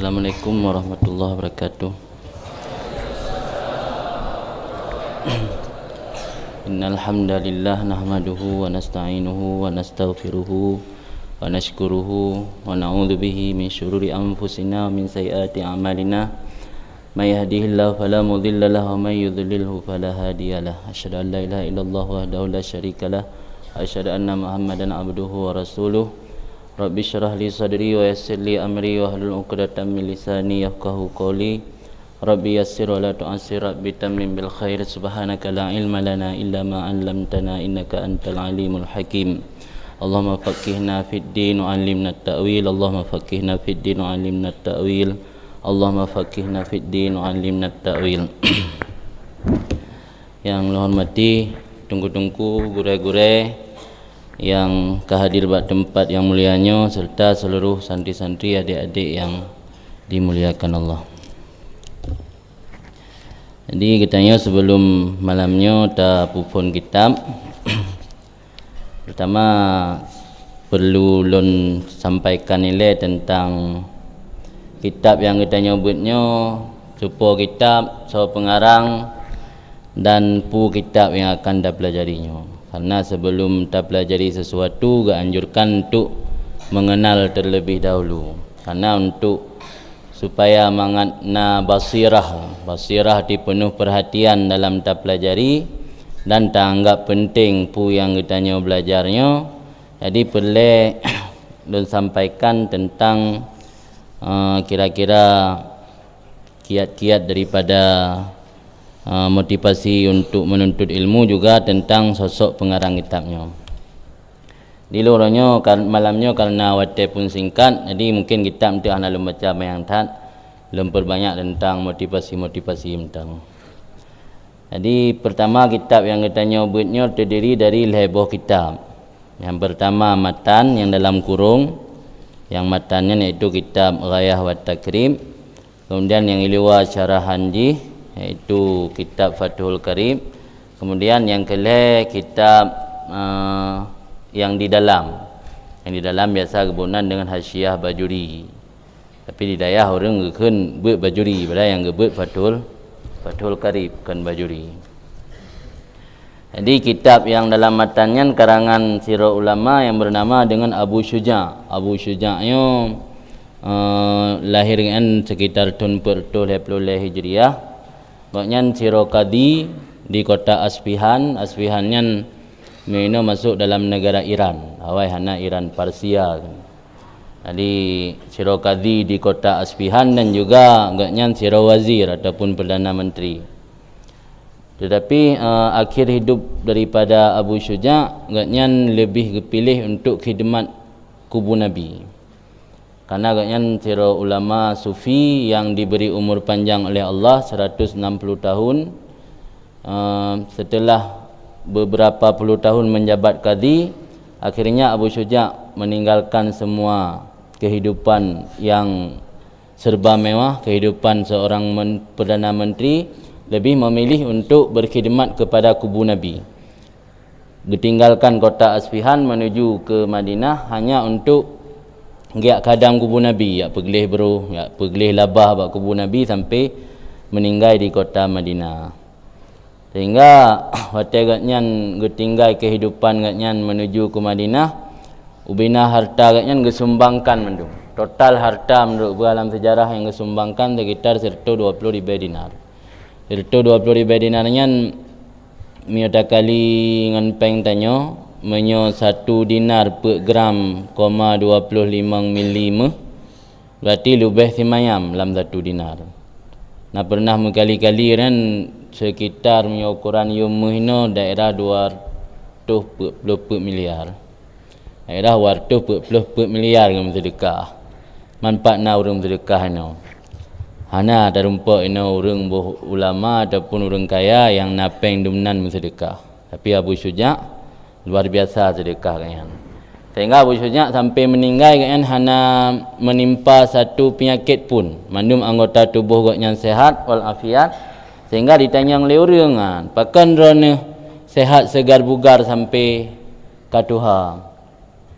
Assalamualaikum warahmatullahi wabarakatuh. Innal hamdalillah nahmaduhu wa nasta'inuhu wa nastaghfiruhu wa nashkuruhu wa na'udzu bihi min syururi anfusina wa min sayyiati a'malina. May yahdihillahu fala mudilla lahu wa may yudlilhu fala hadiyalah. Asyhadu an la ilaha illallah wahdahu la syarikalah wa asyhadu anna Muhammadan abduhu wa rasuluh. Rabbi syrah li sadri wa yassir li amri wa hlul 'uqdatam min lisani yafqahu qawli. Rabbi yassir wa la tu'assir, rabbi tammim bil khair. Subhanaka la ilma lana illa ma 'allamtana innaka antal alimul hakim. Allahumma faqihna fid din wa 'allimna at-ta'wil. Allahumma faqihna fid din wa 'allimna at-ta'wil. Allahumma faqihna fid din wa 'allimna at-ta'wil. Yang hormati tunggu-tunggu gure-gure yang kehadir pada tempat yang mulianya serta seluruh santri-santri adik-adik yang dimuliakan Allah. Jadi katanya sebelum malamnya ta pupun kitab pertama perlu lon sampaikan nilai tentang kitab yang kita nyebutnya supo kitab, so pengarang dan pu kitab yang akan dah pelajarinya. Karena sebelum kita pelajari sesuatu, anjurkan untuk mengenal terlebih dahulu. Karena untuk supaya mangana basirah dipenuh perhatian dalam kita pelajari dan tak anggap penting pu yang kita belajarnya. Jadi perlu dan sampaikan tentang kira-kira kiat-kiat daripada motivasi untuk menuntut ilmu, juga tentang sosok pengarang kitabnya. Di luarnya malamnya karena waktu pun singkat, jadi mungkin kitab nanti anak membaca yang tak memperbanyak tentang motivasi tentang. Jadi pertama kitab yang kita nyebutnya terdiri dari lebih kitab. Yang pertama matan yang dalam kurung, yang matannya iaitu kitab Ghayah wa Takrim. Kemudian yang ilwa syarahan iaitu kitab Fathul Karim. Kemudian yang kelima kitab yang di dalam biasa kebunan dengan hasyiah Bajuri, tapi di dayah orang gekeun beut Bajuri, pada yang gebeut Fathul Karim kan Bajuri. Jadi kitab yang dalam matannya karangan sirah ulama yang bernama dengan Abu Syuja'. Abu Syuja'nya lahir kan sekitar tahun 40 Hijriah. Maknanya sirah Qadi di kota Asfihan. Asfihannya Mino masuk dalam negara Iran. Awai hana Iran Persia. Jadi sirah Qadi di kota Asfihan dan juga agaknya sirah wazir ataupun perdana menteri. Tetapi akhir hidup daripada Abu Syuja' agaknya lebih dipilih untuk khidmat kubu Nabi. Karena agaknya sirah ulama sufi yang diberi umur panjang oleh Allah 160 tahun. Setelah beberapa puluh tahun menjabat qadi, akhirnya Abu Syuja' meninggalkan semua kehidupan yang serba mewah, kehidupan seorang perdana menteri, lebih memilih untuk berkhidmat kepada kubu Nabi. Ditinggalkan kota Asfihan menuju ke Madinah hanya untuk giat kadang kubu Nabi, ya pergelih bro, ya pergelih labah bak kubu Nabi sampai meninggal di kota Madinah. Sehingga waktu agaknya tinggal kehidupan agaknya menuju ke Madinah, ubina harta agaknya gesumbangkan mendung. Total harta menurut dalam sejarah yang gesumbangkan sekitar 120.000 dinar. 120.000 dinarnya miota kali ngan peng tanyo menyo 1 dinar per gram, 25 mm, berarti lebih semayam dalam 1 dinar. Nah pernah berkali-kali kan sekitar ukuran yumuhino daerah 240 miliar. Daerah 240 miliar yang sedekah. Manfaat na orang sedekah no. Hana terumpak ino orang ulama ataupun orang kaya yang napeng dumnan sedekah. Tapi Abu Syuja' luar biasa sedekah kan. Sehingga Abu Syuja' sampai meninggal kan hana menimpa satu penyakit pun. Mandum anggota tubuh gaknya sehat wal afiat. Sehingga ditanya oleh orang kan, pakan rona sehat segar bugar sampai katuha.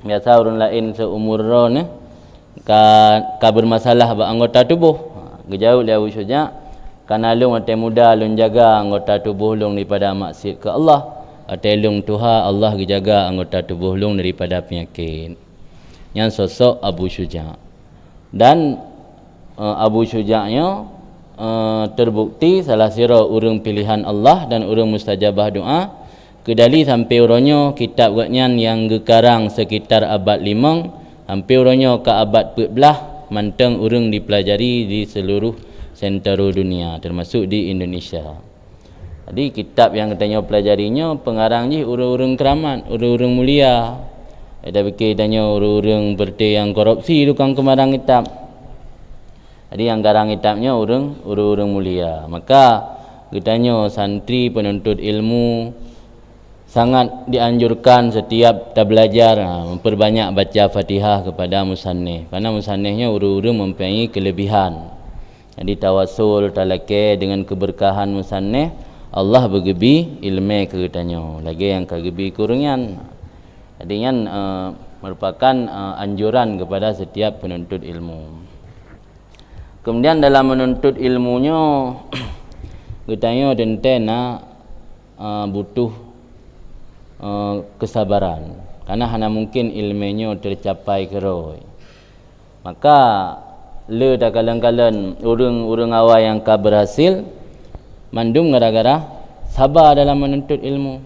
Biasa orang lain seumur rona ka bermasalah ba anggota tubuh. Gejauh dia Abu Syuja' kana lung ate muda lung jaga anggota tubuh lung daripada maksiat ke Allah. Ate lung Tuhan Allah dijaga anggota tubuh lung daripada penyakit. Yang sosok Abu Syuja'. Dan Abu Syuja'nya terbukti salah sira urang pilihan Allah dan urang mustajabah doa. Kedali sampai uronyo kitab gaknyan yang gekarang sekitar abad 5, hampir uronyo ke abad 14, manteng urang dipelajari di seluruh sentero dunia termasuk di Indonesia. Jadi kitab yang katanya pelajarinya pengarang je urang-urang keramat, urang-urang mulia. Ada fikir tanya urang-urang berti yang korupsi tukang kemarang kitab. Jadi yang garang kitabnya urang-urang mulia. Maka katanya santri penuntut ilmu sangat dianjurkan setiap kita belajar memperbanyak baca Fatihah kepada musannif. Karena musannifnya urang-urang mempunyai kelebihan. Jadi tawasul talake dengan keberkahan musannif Allah bergebi ilmu ke katanya. Lagi yang kegebi kurungan. Jadi yang merupakan anjuran kepada setiap penuntut ilmu. Kemudian dalam menuntut ilmunya katanya tentang butuh kesabaran. Karena hanya mungkin ilmunya tercapai keroi. Maka le dah kalan-kalan urang awal yang ka berhasil mandum gara-gara sabar dalam menuntut ilmu.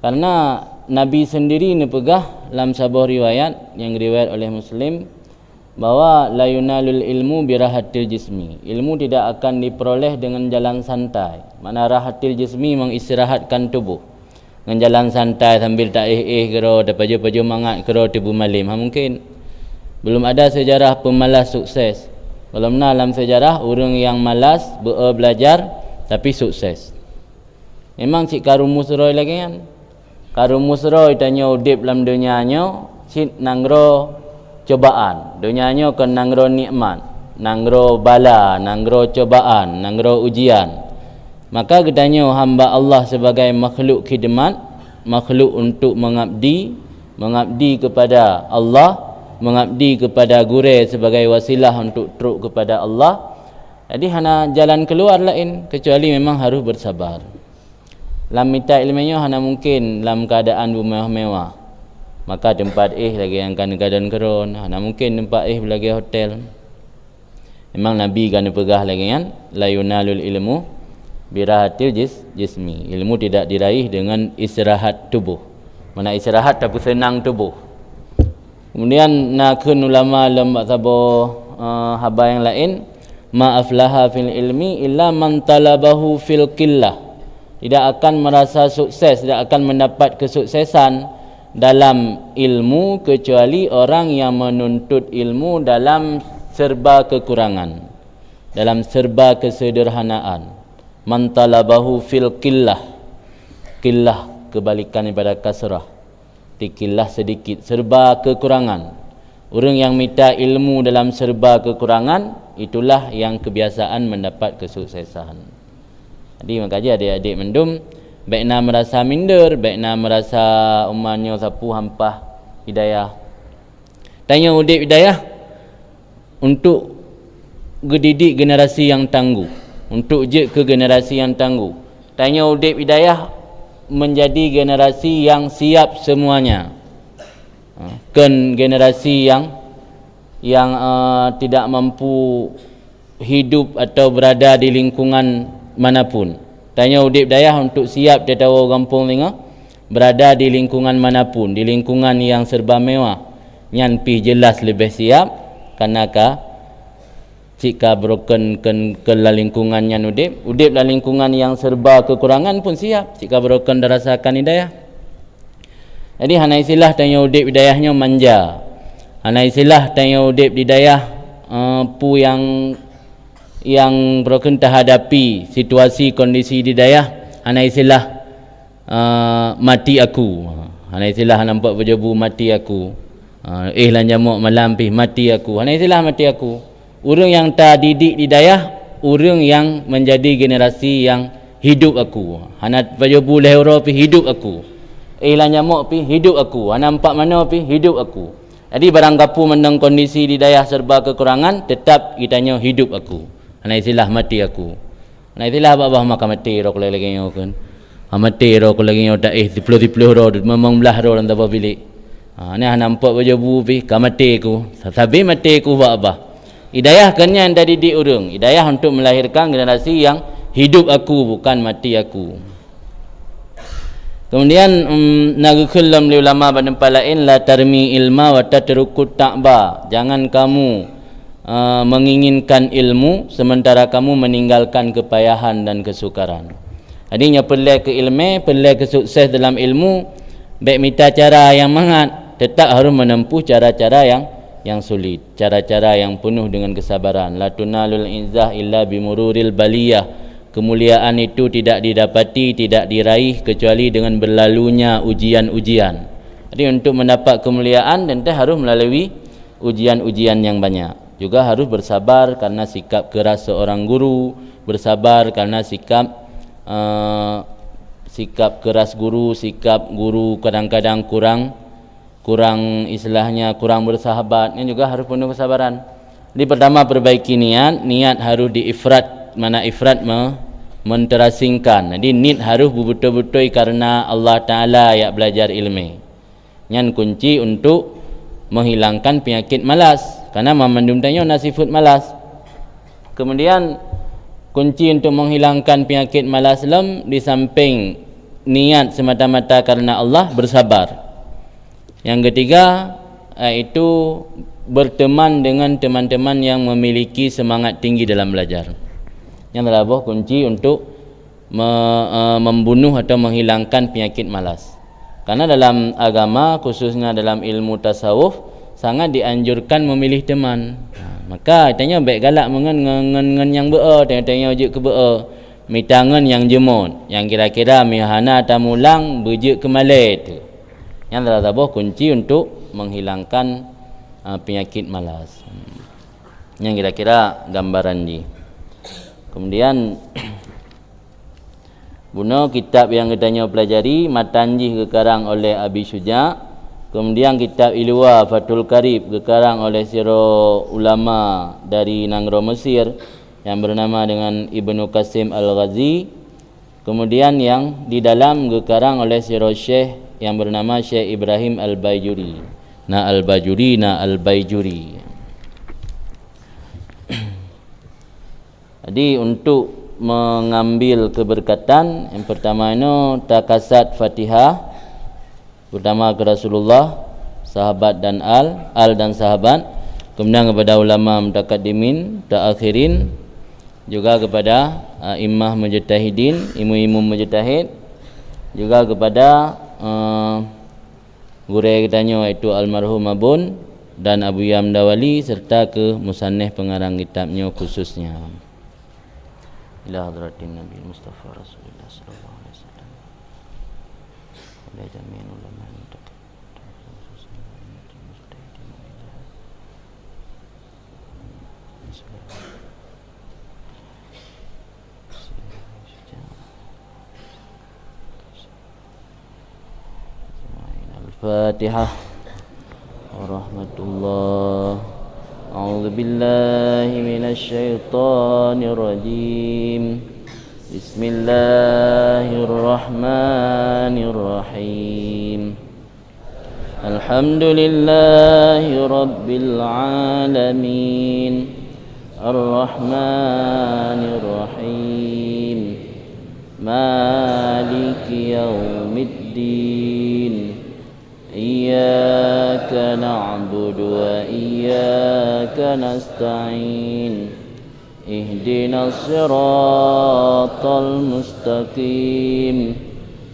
Karena Nabi sendiri ni pegah dalam sebuah riwayat yang riwayat oleh Muslim bahawa la yunalul ilmu birahatil jismi. Ilmu tidak akan diperoleh dengan jalan santai. Mana rahatil jismi mengistirahatkan tubuh. Dengan jalan santai sambil tak kero dapaju-paju mangat kero tibu malim. Mungkin belum ada sejarah pemalas sukses. Kalau mana dalam sejarah orang yang malas belajar tapi sukses. Memang cik karumus roy lagi kan. Karumus roy tanya udip dalam dunianya cik nangro cobaan. Dunianya kan nangro nikmat, nangro bala, nangro cobaan, nangro ujian. Maka katanya hamba Allah sebagai makhluk khidmat, makhluk untuk mengabdi kepada Allah, mengabdi kepada gure sebagai wasilah untuk truk kepada Allah. Jadi hana jalan keluar lain kecuali memang harus bersabar. Dalam minta ilmunya hana mungkin dalam keadaan bermewah-mewah. Maka tempat lagi yang kan keadaan keron, hana mungkin tempat lagi hotel. Memang Nabi kan pegah lagi kan la yunalul ilmu birahatil jismi. Ilmu tidak diraih dengan istirahat tubuh. Mana istirahat tapi senang tubuh. Kemudian nakun ulama lembak sabo haba yang lain ma aflaha fil ilmi illa man talabahu fil qillah. Tidak akan merasa sukses, tidak akan mendapat kesuksesan dalam ilmu kecuali orang yang menuntut ilmu dalam serba kekurangan, dalam serba kesederhanaan. Man talabahu fil qillah. Qillah kebalikan daripada kasrah. Tikillah sedikit, serba kekurangan. Orang yang minta ilmu dalam serba kekurangan, itulah yang kebiasaan mendapat kesuksesan. Jadi makanya adik-adik mendum, baikna merasa minder, baikna merasa umarnya sapu hampah hidayah. Tanya udip hidayah untuk gedidik generasi yang tangguh, untuk je ke generasi yang tangguh. Tanya udip hidayah menjadi generasi yang siap semuanya. Kan generasi yang tidak mampu hidup atau berada di lingkungan manapun. Tanya udip dayah untuk siap dia tahu kampung tengah berada di lingkungan manapun, di lingkungan yang serba mewah. Nyan pi jelas lebih siap kanaka jika broken ke lingkungan yang udip la lingkungan yang serba kekurangan pun siap jika broken dirasakan hidayah. Jadi hana istilah tanya udip hidayahnya manja. Hana istilah tanya udip hidayah pu yang broken terhadapi situasi kondisi hidayah. Hana istilah mati aku. Hana istilah nampak berjebu mati aku. Lan jamuk malam pi mati aku. Hana istilah mati aku. Orang yang tak didik hidayah, orang yang menjadi generasi yang hidup aku. Hana berjebu lehoro pi hidup aku. Lan jamuk pi hidup aku. Hana nampak mana pi hidup aku. Jadi barang kapu mendang kondisi di daya serba kekurangan, tetap kitanya hidup aku. Ana istilah mati aku. Ana istilah apa maka mati ro kule lagi nyo kan. Mati ro kule lagi nyo dak dipluh ro memang belah ro dan apa bilik. Ni nampak baju bubi ka mati aku. Tapi mati aku buat apa? Hidayah kannya yang tadi di urang. Hidayah untuk melahirkan generasi yang hidup aku bukan mati aku. Kemudian nagkullam li ulama bertempat lain la tarmi ilma wa tatrukut ta'ba. Jangan kamu menginginkan ilmu sementara kamu meninggalkan kepayahan dan kesukaran. Adanya pelai ke ilmu, pelai ke sukses dalam ilmu, baik minta cara yang mangat, tetap harus menempuh cara-cara yang sulit, cara-cara yang penuh dengan kesabaran. La tunalul izzah illa bimururil baliyah. Kemuliaan itu tidak didapati, tidak diraih kecuali dengan berlalunya ujian-ujian. Jadi untuk mendapat kemuliaan tentu harus melalui ujian-ujian yang banyak. Juga harus bersabar karena sikap keras seorang guru, bersabar karena sikap keras guru, sikap guru kadang-kadang kurang istilahnya kurang bersahabat. Ini juga harus penuh kesabaran. Jadi pertama perbaiki niat harus diifrat, mana ifrat menterasingkan. Jadi niat harus betul-betul karena Allah Ta'ala yang belajar ilmu. Yang kunci untuk menghilangkan penyakit malas, karena memandum tanya nasifut malas. Kemudian kunci untuk menghilangkan penyakit malas di samping niat semata-mata karena Allah, bersabar. Yang ketiga itu berteman dengan teman-teman yang memiliki semangat tinggi dalam belajar. Yang adalah kunci untuk membunuh atau menghilangkan penyakit malas. Karena dalam agama, khususnya dalam ilmu tasawuf, sangat dianjurkan memilih teman. Maka tanya baik galak mengen yang be'a, tanya ujuk ke be'a, mitangan yang jemut, yang kira-kira mihana tamulang berjuk ke malai tu. Yang adalah kunci untuk menghilangkan penyakit malas. Yang kira-kira gambaran ni. Kemudian guna kitab yang kita pelajari, Matanjih kekarang oleh Abi Syuja'. Kemudian kitab Ilwa Fathul Qarib kekarang oleh siro ulama dari Nangro Mesir yang bernama dengan Ibnu Qasim Al-Ghazi. Kemudian yang di dalam kekarang oleh siro Syekh yang bernama Syekh Ibrahim Al-Baijuri. Al-Baijuri. Jadi untuk mengambil keberkatan, yang pertama itu takasat Fatihah, pertama ke Rasulullah, sahabat dan al dan sahabat, kemudian kepada ulama mutakaddimin, taakhirin, juga kepada imam mujtahidin, imu mujtahid, juga kepada guru kitanya iaitu almarhum Abun dan Abu Yamdawali, serta ke musannif pengarang kitabnya khususnya. Ila hadratin Nabi Mustafa Rasulullah sallallahu alaihi wasallam. Wa jami'ul ulama Al-Fatihah. Warahmatullah. A'udzu billahi minasy syaithanir rajim. Bismillahirrahmanirrahim. Alhamdulillahi rabbil alamin. Ar-Rahmanir Rahim. Maliki yaumiddin. Iyyaka na'budu wa iyyaka nasta'in. Ihdinas siratal mustaqim.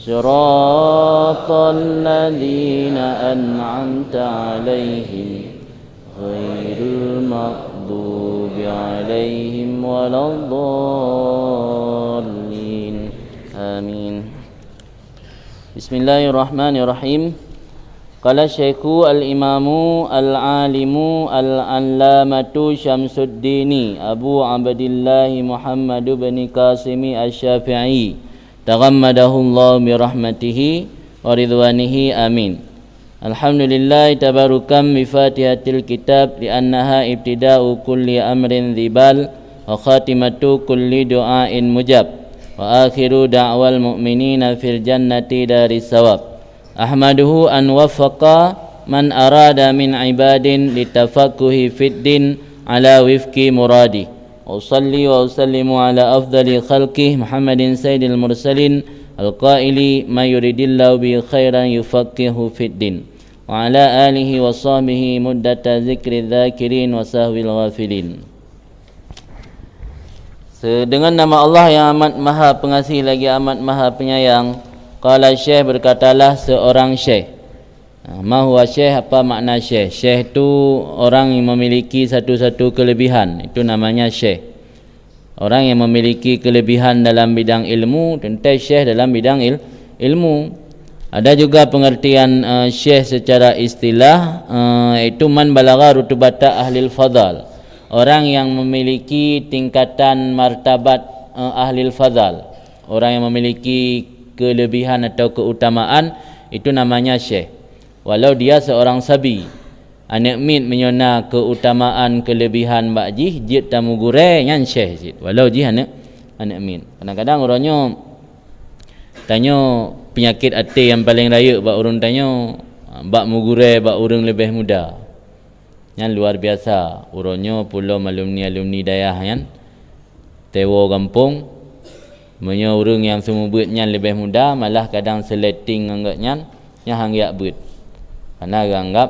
Siratal ladzina an'amta 'alaihim ghairil maghdubi 'alaihim waladdallin. Amin. Bismillahirrahmanirrahim. Qala Syekhu al-Imamu al-Alimu al-Allamatu Syamsuddini Abu Abdillah Muhammad bin Qasimi Asy-Syafi'i taghammadahullahu bi rahmatihi wa ridwanihi amin. Alhamdulillah tabarukam bi Fatihatil kitab li'annaha ibtida'u kulli amrin dzibal wa khatimatu kulli du'ain mujab wa akhiru da'wal mu'minina fil jannati daris sawab. Ahmaduhu an waffaqa man arada min ibadin litafaqquhi fid din ala wifqi muradi. Usalli wa usallimu ala afdali khalqih Muhammadin sayyidil mursalin al-qaili ma yuridillahu bi khairan yufaqihu fid din wa ala alihi wa sahbihi muddata zikri dzakirin wa sahwil ghafilin. Dengan nama Allah yang amat maha pengasih lagi amat maha penyayang. Qala syekh, berkatalah seorang syekh. Ma huwa syekh, apa makna syekh? Syekh itu orang yang memiliki satu-satu kelebihan, itu namanya syekh. Orang yang memiliki kelebihan dalam bidang ilmu, tentu syekh dalam bidang ilmu. Ada juga pengertian syekh secara istilah, itu man balagha rutubata ahlil fadal, orang yang memiliki tingkatan martabat ahlil fadal, orang yang memiliki kelebihan atau keutamaan, itu namanya syekh. Walau dia seorang sabi, anak mit menyona keutamaan kelebihan bakji jid tamu gure nyan syekh jid, walau jih anak mit. Kadang-kadang orangnya tanya penyakit hati yang paling raya, bak urang tanya bak mugure bak urang lebih muda. Yang luar biasa, orangnya pula alumni dayah kan, tewo kampung, menyo urang yang semua buat nyan lebih muda, malah kadang seleting anggap nyan yang hangyak buat. Karena anggap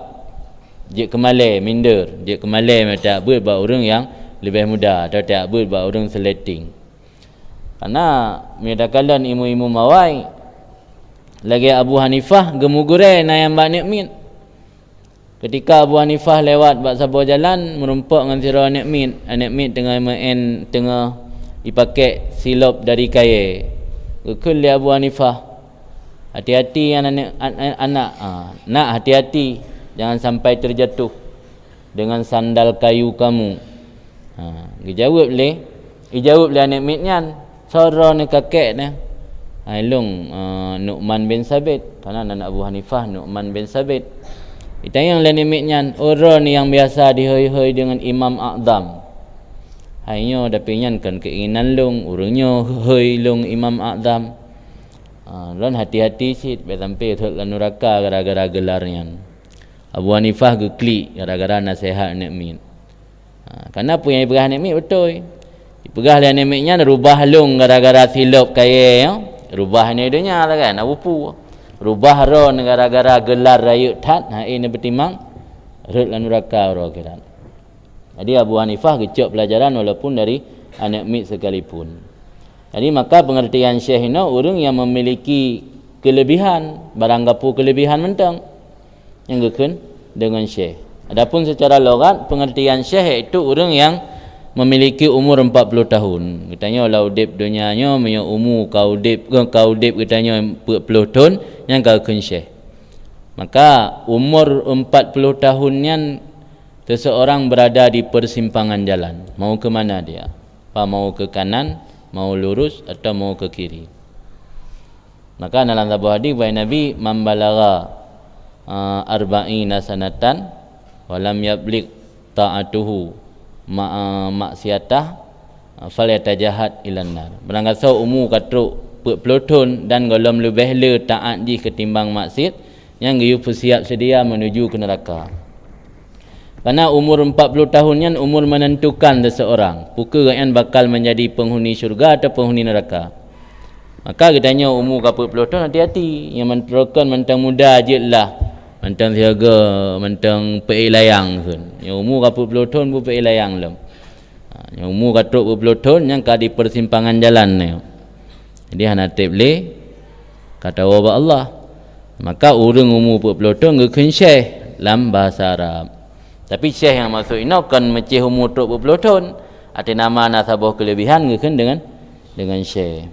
je kemale minder, je kemale macam buat bak urang yang lebih muda atau tak buat bak urang seleting. Karena medakalan imu-imu mawai lagi Abu Hanifah gemugure na yang bak nikmin. Ketika Abu Hanifah lewat bak sabar jalan merumpak dengan sira nikmin, nikmin tengah main tengah dipakai silop dari kaya. Kekul dia Abu Hanifah, hati-hati anak, nak hati-hati jangan sampai terjatuh dengan sandal kayu kamu. Dijawab le nikmin nyan, sara ni kakek ni. Ilung Nu'man bin Sabit, karena anak Abu Hanifah Nu'man bin Sabit. Ditanya oleh nikmin nyan, orang yang biasa dihoi-hoi dengan Imam A'zam. Hanya dapat nyan kan keinginan long, urangnya hoi long Imam A'zam. Lan hati-hati sit sampai thot lan neraka gara-gara gelarnya. Abu Hanifah geklik gara-gara nasihat nikmin. Karena apa yang diperah nikmin betul. Diperah lah nikminnya rubah long gara-gara silap kaya ya. Rubah ni dunia lah kan, Abu Pu. Rubah ron gara-gara gelar rayut tat, ini bertimang rut lan neraka ora kiran. Jadi Abu Hanifah kecok pelajaran walaupun dari anak mit sekalipun. Jadi maka pengertian syekh ini orang yang memiliki kelebihan, barang gapu kelebihan mentang yang gekun dengan syekh. Adapun secara logat pengertian syekh itu orang yang memiliki umur 40 tahun. Katanya kalau udip dunianya punya umur kau udip katanya 40 tahun yang kau gekun syekh. Maka umur 40 tahunnya seseorang berada di persimpangan jalan. Mau ke mana dia? Mau ke kanan, mau lurus atau mau ke kiri. Maka dalam sebuah hadis bahwa Nabi mambalagha arba'ina sanatan walam yablig ta'atuhu maksiatah falyatajahat ilan nar. Berangkasa umur katruk 40 tahun dan golom lebih le taat ji ketimbang maksiat yang giyu bersiap sedia menuju ke neraka. Karena umur 40 tahunnya umur menentukan seseorang pukul yang bakal menjadi penghuni syurga atau penghuni neraka. Maka katanya umur 40 tahun hati-hati, yang menteruskan mentang muda je lah, mentang siaga, mentang pei layang pun. Yang umur 40 tahun pun pei layang lem. Yang umur 40 tahun yang ka di persimpangan jalan ni. Jadi hana teble kata wa Allah. Maka orang umur 40 tahun gekun syekh dalam bahasa Arab. Tapi syekh yang masuk ini kan macam umur 20 tahun. Ada nama nasabah kelebihan gekun dengan syekh.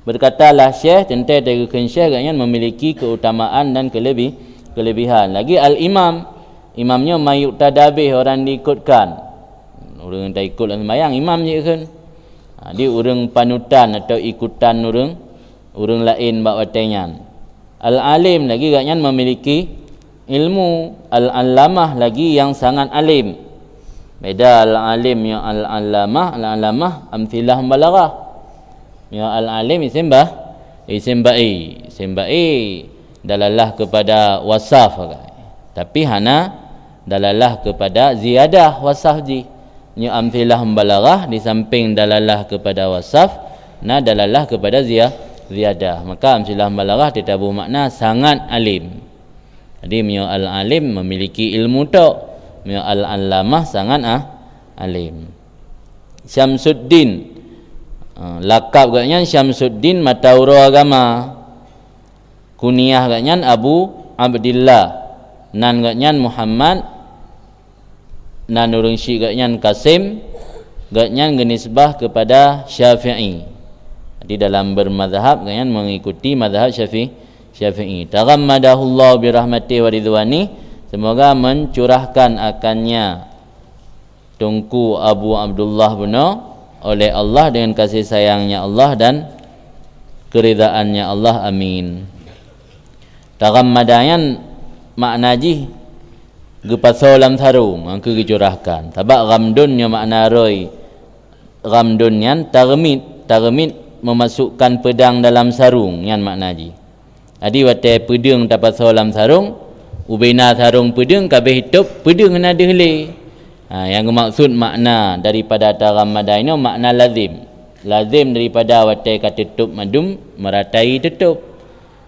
Berkatalah syekh tentu gekun syekh yang memiliki keutamaan dan kelebihan. Lagi al-imam, imamnya mayuk tadabih, orang diikutkan. Orang yang tak ikut dalam sembahyang imam je kan. Dia orang panutan atau ikutan orang lain bak watainya. Al-alim lagi agaknya memiliki ilmu. Al-allamah lagi yang sangat alim. Beda al-alim yang al-allamah. Al-allamah amthilah balaghah. Yang al-alim isim ba'i dalalah kepada wasaf, tapi hana dalalah kepada ziyadah wasaf ji. Nya amthilah balaghah di samping dalalah kepada wasaf, dalalah kepada ziyadah. Maka amthilah balaghah ditabuh makna sangat alim. Jadi mio al-alim memiliki ilmu tok, mio al-allamah sangat alim. Syamsuddin, lakab agaknya Syamsuddin matauro agama. Kunyah agaknya Abu Abdillah. Nan agaknya Muhammad. Nan urang syi agaknya Qasim. Agaknya genisbah kepada Syafi'i. Jadi dalam bermazhab agaknya mengikuti mazhab Syafi'i. Taghammadahullahu birahmatihi wa ridwani. Semoga mencurahkan akannya Tunku Abu Abdullah Buno oleh Allah dengan kasih sayangnya Allah dan keridaannya Allah, amin. Taghammadayan makna ji gepasolam tharung angka dicurahkan. Tabak ghamdun nya makna roy. Ghamdun yan tarmit memasukkan pedang dalam sarung yan makna ji. Adi wate pedang tapasolam sarung, ubena sarung pedang kabeh hidup pedang kena dehle. Yang maksud makna daripada taghammadanya makna lazim. Lazim daripada wate kata tutup madum meratai tutup.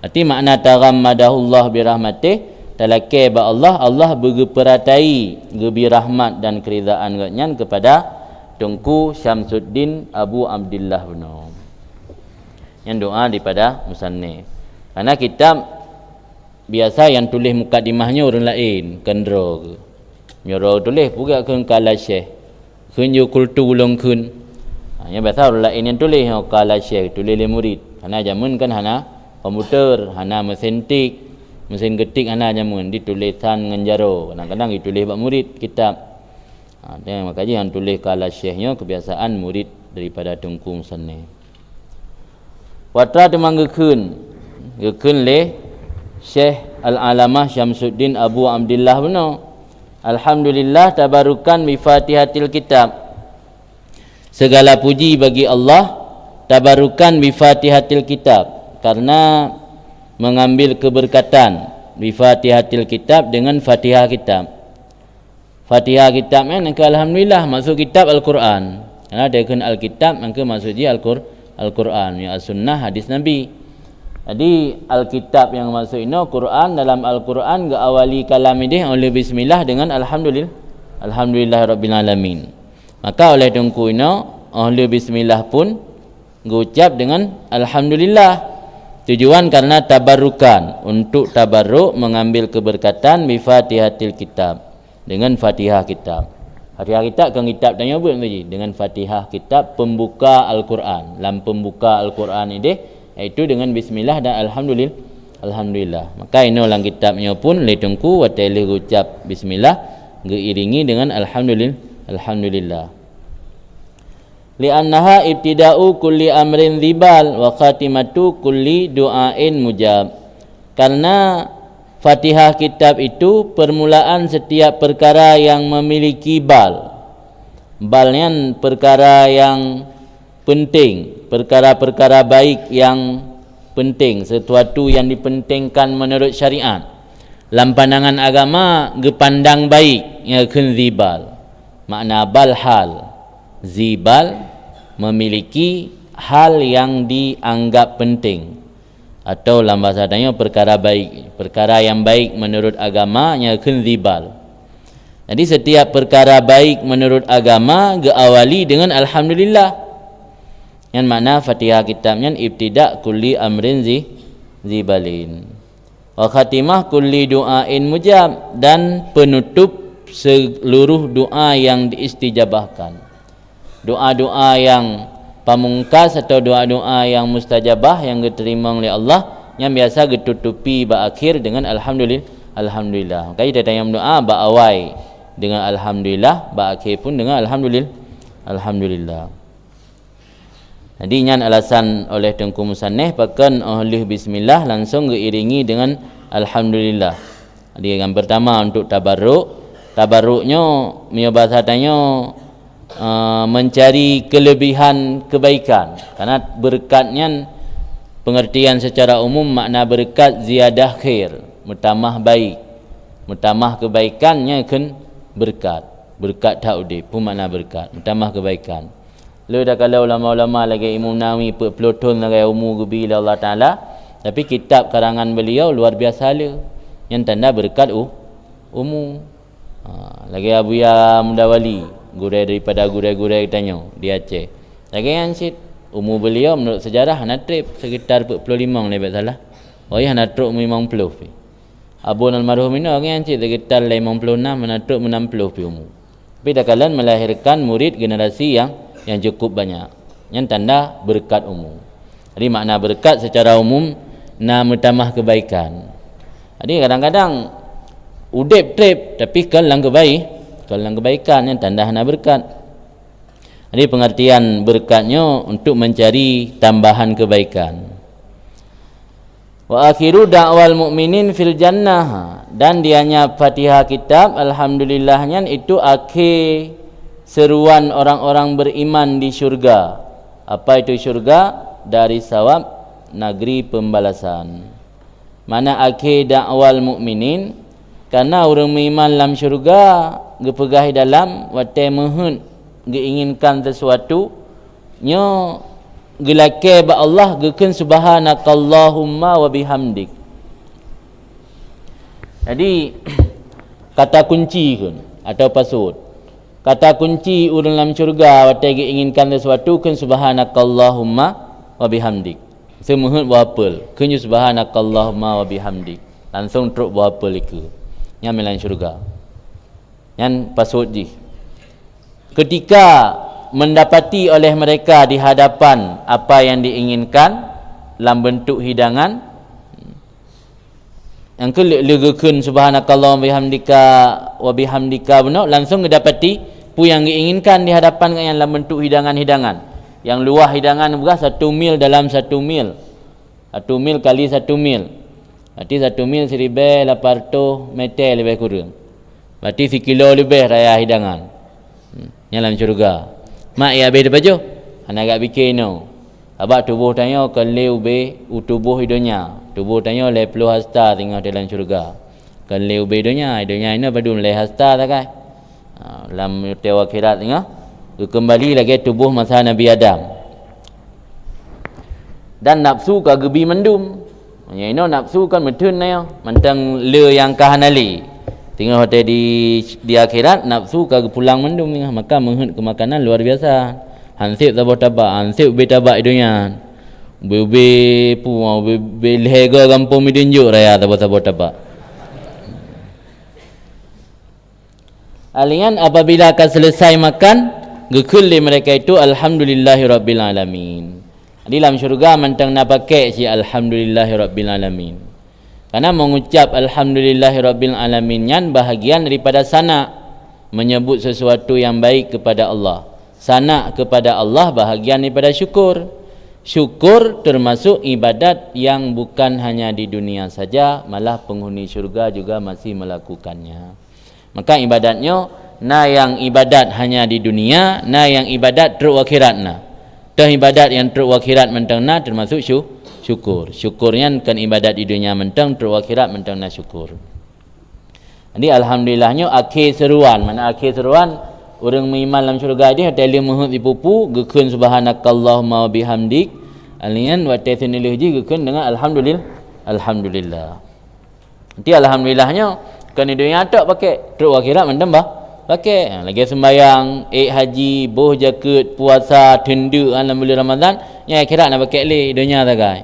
Arti makna taghammadahullah birahmatih, talake ba Allah berperatai gebi rahmat dan keridaan gatnya kepada Tunku Syamsuddin Abu Abdillah Buno. Yang doa daripada musannif. Karena kitab biasa yang tulis mukadimahnya orang lain, kendro ke. Nyoro tulis pula ke kala syekh. Kunju kultu ulung kun. Yang biasa orang lain yang tulis kala syekh, tulis le murid. Karena zaman kan hana komputer, hana mesin ketik hana jamun ditulisan dengan jaro. Kadang-kadang ditulis bak murid kitab. Dan makanya yang tulis kala syekhnya kebiasaan murid daripada Tunku musannif. Watra demang gekun le Syekh Al-Alamah Syamsuddin Abu Abdillah Buno. Alhamdulillah tabarukan bi Fatihatil Kitab. Segala puji bagi Allah, tabarukan bi Fatihatil Kitab, karena mengambil keberkatan bi Fatihatil Kitab dengan Fatihah kitab. Fatihah kitab maka alhamdulillah masuk kitab Al-Quran. Karena dengan Al-Kitab maka maksudnya Al-Quran, ya sunnah hadis Nabi. Jadi Al-Kitab yang masuk ini Quran, dalam Al-Quran ke awali kalam ini oleh bismillah dengan alhamdulillahirabbil alamin. Maka oleh Tunku ini oleh bismillah pun mengucap dengan alhamdulillah. Tujuan karena tabarukan, untuk tabarruk mengambil keberkatan bi Fatihatil Kitab, dengan Fatihah kitab. Fatihah kitab kan kitab tanya apa tadi? Dengan Fatihah kitab pembuka Al-Quran. Dalam pembuka Al-Quran ini iaitu dengan bismillah dan alhamdulillah. Maka ini dalam kitabnya pun le Tunku wa ta'ala ucap bismillah diiringi dengan alhamdulillah. Li'annaha ibtida'u kulli amrin dhibal wa khatimatu kulli du'ain mujab. Karena Fatihah kitab itu permulaan setiap perkara yang memiliki bal. Balnya perkara yang penting, perkara-perkara baik yang penting, sesuatu yang dipentingkan menurut syariat. Dalam pandangan agama gepandang baik ya kunzibal. Makna bal hal. Zibal memiliki hal yang dianggap penting, atau dalam bahasa tanya perkara baik, perkara yang baik menurut agama nya kunzibal. Jadi setiap perkara baik menurut agama diawali dengan alhamdulillah. Yang makna Fatihah kitabnya ibtida' kulli amrin zibalin wa khatimah kulli du'ain mujab, dan penutup seluruh doa yang diistijabahkan. Doa-doa yang pamungkas atau doa-doa yang mustajabah yang diterima oleh Allah yang biasa ditutupi berakhir dengan alhamdulillah. Maka kita tanya doa ba'awai dengan alhamdulillah, berakhir pun dengan alhamdulillah. Jadi nyan alasan oleh Tengku Musannif pakan oleh bismillah langsung diiringi dengan alhamdulillah. Jadi yang pertama untuk tabarruknya mia bahasa tanya mencari kelebihan kebaikan, karena berkatnya pengertian secara umum makna berkat ziyadah khair, mutamah baik, mutamah kebaikannya kan berkat taudib pun makna berkat, mutamah kebaikan. Lu dah kalau ulama-ulama lagi Imam Nawawi pelotun lagi umur bila Allah Taala, tapi kitab karangan beliau luar biasa le, yang tanda berkat umum. Lagi Abuya Mudawali, gurai daripada gurai-gurai tanya di Aceh. Lagi yang sit umur beliau menurut sejarah natrib sekitar 45 lebih salah. Oh ya natrib 50. Abu almarhum ini orang yang sit sekitar 56 natrib 60 pi umur. Tapi dah kalian melahirkan murid generasi yang cukup banyak, yang tanda berkat umum. Jadi makna berkat secara umum mutamah kebaikan. Jadi kadang-kadang udip trip tapi kalau kebaikan yang tanda hana berkat. Jadi pengertian berkatnya untuk mencari tambahan kebaikan. Wa akhiru da'wal mu'minin fil jannah, dan dianya Fatihah kitab alhamdulillahnya itu akhir seruan orang-orang beriman di syurga. Apa itu syurga? Dari sawab negeri pembalasan. Mana akhir dakwal mukminin, karena orang beriman dalam syurga gepegahi dalam watai mohon geinginkan sesuatu nya gelake ba Allah geken subhanakallahumma wa bihamdik. Jadi kata kunci kan atau password. Kata kunci orang dalam syurga watai geinginkan sesuatu kan subhanakallahumma wa bihamdik. Semohon wapel kan subhanakallahumma wa bihamdik. Langsung truk wapel iku. Yang dalam syurga. Yang password ji. Ketika mendapati oleh mereka di hadapan apa yang diinginkan dalam bentuk hidangan, yang kelegekeun subhanakallah wa bihamdika benar langsung mendapati pu yang diinginkan di hadapan yang dalam bentuk hidangan-hidangan. Yang luah hidangan berapa? 1 mil dalam 1 mil. 1 mil kali 1 mil. Berarti 1 mil 1,800 meter lebih kurang. Berarti 1 kilo lebih raya hidangan. Yang dalam syurga. Mak ya be baju. Anak agak bikin no. Abak tubuh tanya kalau be tubuh hidupnya. Tubuh tanya le puluh hasta tinggal dalam syurga. Kalau be hidupnya ini padu le hasta tak kai. Dalam tewa akhirat tengah kembali lagi tubuh masa Nabi Adam. Dan nafsu ka gebi mendum. Yang ini nafsu kan metun na mentang le yang kahanali. Tengah hotel di akhirat nafsu ka pulang mendum tengah, maka menghut ke makanan luar biasa. Hansip tabak-tabak, hansip be-tabak idunyan. Be pu be lehega kampung midunjuk raya tabak-tabak. Alian apabila akan selesai makan, gekulli mereka itu alhamdulillahirabbil alamin. Di dalam syurga mentang nak pakai si alhamdulillahirabbil alamin. Karena mengucap alhamdulillahirabbil alamin yang bahagian daripada sana menyebut sesuatu yang baik kepada Allah. Sana kepada Allah bahagian daripada syukur. Syukur termasuk ibadat yang bukan hanya di dunia saja, malah penghuni syurga juga masih melakukannya. Maka ibadatnya yang ibadat hanya di dunia, yang ibadat teruk akhirat ibadat yang teruk akhirat mentang termasuk syukur. Syukurnya kan ibadat di dunia mentang, teruk akhirat mentang syukur. Jadi alhamdulillahnya akhir seruan. Mana akhir seruan orang beriman dalam syurga dia hotel mohon dipupu gekun subhanakallahumma wa bihamdik. Alian wa tasinilih ji gekun dengan alhamdulillah. Nanti alhamdulillahnya kan di dunia tak pakai, teruk akhirat mentang pakai. Lagi sembahyang, haji, boh jaket, puasa, tenda dalam bulan Ramadan, yang akhirat nak pakai le dunia tak kai.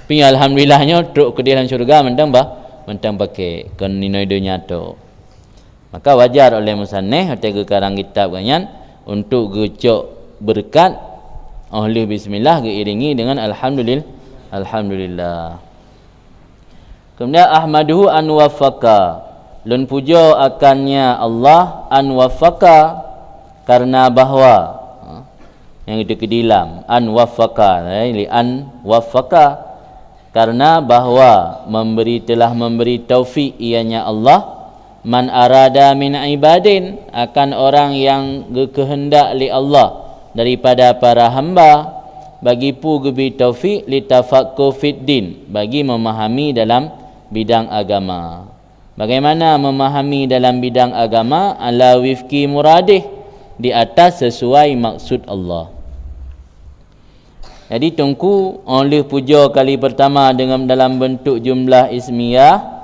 Tapi alhamdulillahnya teruk ke dalam syurga mentang pakai kan nilai dunia tu. Maka wajar oleh musannif atau karang kitab kanyan untuk gecok berkat oleh bismillah diiringi dengan alhamdulillah. Kemudian ahmaduhu an wafaqa, lun puja akannya Allah an wafaqa, karena bahawa yang itu kedilam an wafaqa, li an wafaqa, karena bahawa telah memberi taufik ianya Allah man arada min ibadin, akan orang yang kehendak li Allah daripada para hamba, bagi pu gebi taufik li tafaqquh fid din, bagi memahami dalam bidang agama. Bagaimana memahami dalam bidang agama? Ala wifqi muradih, di atas sesuai maksud Allah. Jadi tungku oleh puja kali pertama dengan dalam bentuk jumlah ismiyah,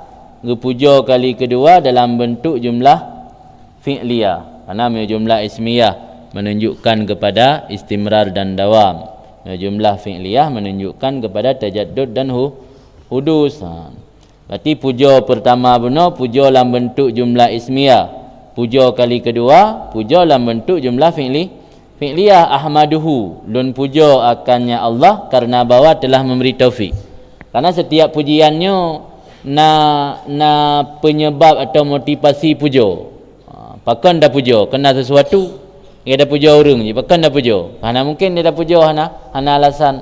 puja kali kedua dalam bentuk jumlah fi'liyah. Karena jumlah ismiyah menunjukkan kepada istimrar dan dawam, jumlah fi'liyah menunjukkan kepada tajaddud dan hudus. Berarti puja pertama benar puja dalam bentuk jumlah ismiyah, puja kali kedua puja dalam bentuk jumlah fi'liyah. Ahmaduhu, lun puja akannya Allah karena bahawa telah memberi taufik. Karena setiap pujiannya na penyebab atau motivasi puja. Pakan dah puja kena sesuatu, dia dah puja orang je, pakan dah puja. Karena mungkin dia dah puja hana alasan.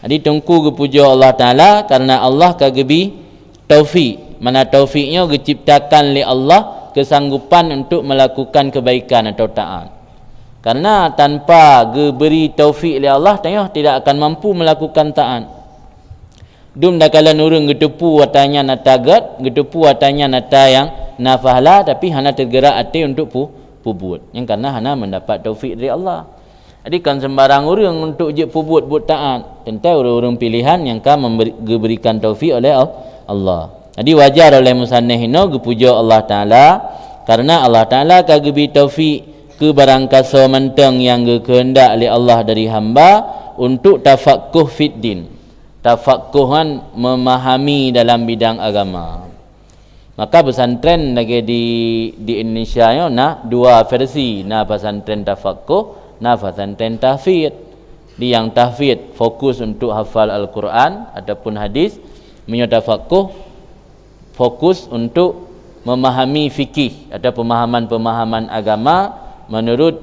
Jadi tungku ke puja Allah Taala karena Allah kagebi taufik. Mana taufiknya diciptakan oleh Allah kesanggupan untuk melakukan kebaikan atau taat. Karena tanpa diberi taufik oleh Allah, tidak akan mampu melakukan taat. Dum dah kalan urang getepu watanya na tagat, getepu watanya nata yang nafahla, tapi hana tergerak hati untuk buat. Yang karena hana mendapat taufik dari Allah. Jadi kan sembarang orang untuk je buat taat. Tentu orang-orang pilihan yang kan diberikan taufik oleh Allah. Jadi wajar oleh musannif ino puja Allah Taala karena Allah Taala kagebi taufik ke barang kaso menteng yang kehendak oleh Allah dari hamba untuk tafaqquh fid din. Tafaqquhan memahami dalam bidang agama. Maka pesantren lagi di Indonesia yo dua versi, pesantren tafaqquh, pesantren tahfidz. Di yang tahfidz fokus untuk hafal Al-Quran ataupun hadis, tafaqquh fokus untuk memahami fikih atau pemahaman-pemahaman agama menurut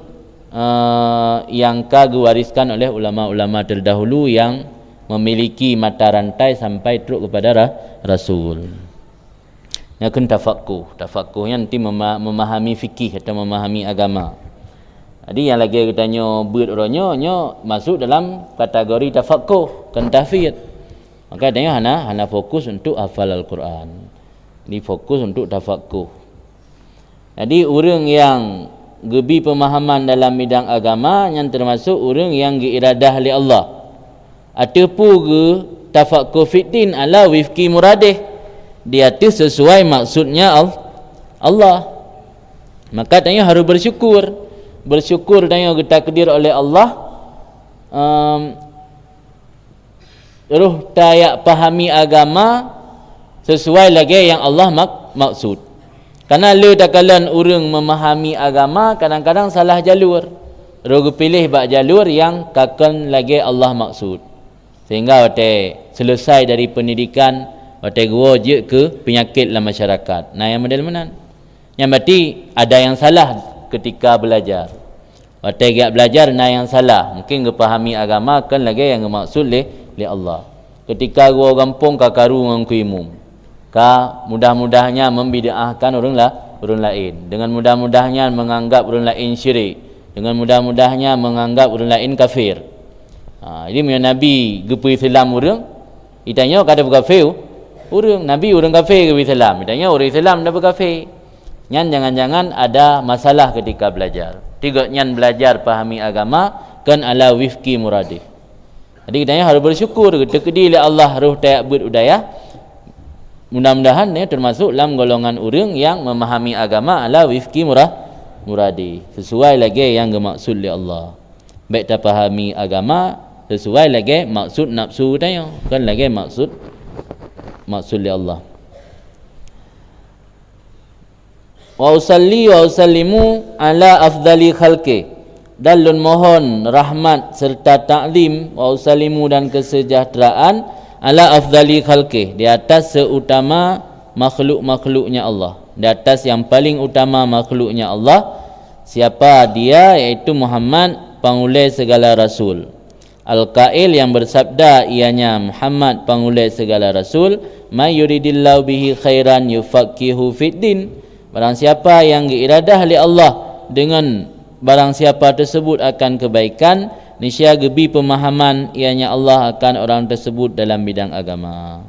yang diwariskan oleh ulama-ulama terdahulu yang memiliki mata rantai sampai terus kepada Rasul. Yang kan tafaqquh yang nanti memahami fikih atau memahami agama. Jadi yang lagi katanya orangnya masuk dalam kategori tafaqquh kan tahfidz. Maka dia hana fokus untuk hafal Al-Quran. Ini fokus untuk tafaqquh. Jadi orang yang gebi pemahaman dalam bidang agama yang termasuk orang yang geiradah oleh Allah. Ataupun ge tafaqquh fiddin ala wifqi muradih. Dia tu sesuai maksudnya Allah. Maka tanya harus bersyukur. Bersyukur tanya takdir oleh Allah. Ruh tayak pahami agama sesuai lagi yang Allah maksud. Karena le takalan orang memahami agama kadang-kadang salah jalur. Rogo pilih bak jalur yang kakan lagi Allah maksud. Sehingga selesai dari pendidikan gua je ke penyakit dalam masyarakat. Nah yang model mana? Yang berarti ada yang salah ketika belajar. Gak belajar yang salah. Mungkin gepahami agama kan lagi yang maksud le Allah. Ketika gua gampung kakaru dengan kuimum. Mudah-mudahnya membid'ahkan orang lain. Dengan mudah-mudahnya menganggap orang lain syirik. Dengan mudah-mudahnya menganggap orang lain kafir. Jadi Nabi gepu Islam orang, ditanya kata berkafir orang, Nabi orang kafir gepu Islam. Ditanya orang Islam dah berkafir. Jangan-jangan ada masalah ketika belajar. Tiga nyan belajar pahami agama kan ala wifqi muradih. Jadi kitanya harus bersyukur kepada Allah roh tayak budaya. Mudah-mudahan termasuk dalam golongan orang yang memahami agama ala wifqi muradi, sesuai lagi yang dimaksud oleh Allah. Baik tak pahami agama sesuai lagi maksud nafsu tanya, kan lagi maksud oleh Allah. Wa usalli wa usallimu ala afdali khalqi, dan lun mohon rahmat serta ta'lim wa usallimu dan kesejahteraan ala afdali khalqih, di atas seutama makhluk-makhluknya Allah, di atas yang paling utama makhluknya Allah. Siapa dia? Yaitu Muhammad pangulai segala rasul. Al-Qail yang bersabda ianya Muhammad pangulai segala rasul, may yuridillahu bihi khairan yufaqihu fiddin. Barang siapa yang diiradah oleh Allah dengan barang siapa tersebut akan kebaikan, niscaya gebi pemahaman ianya Allah akan orang tersebut dalam bidang agama.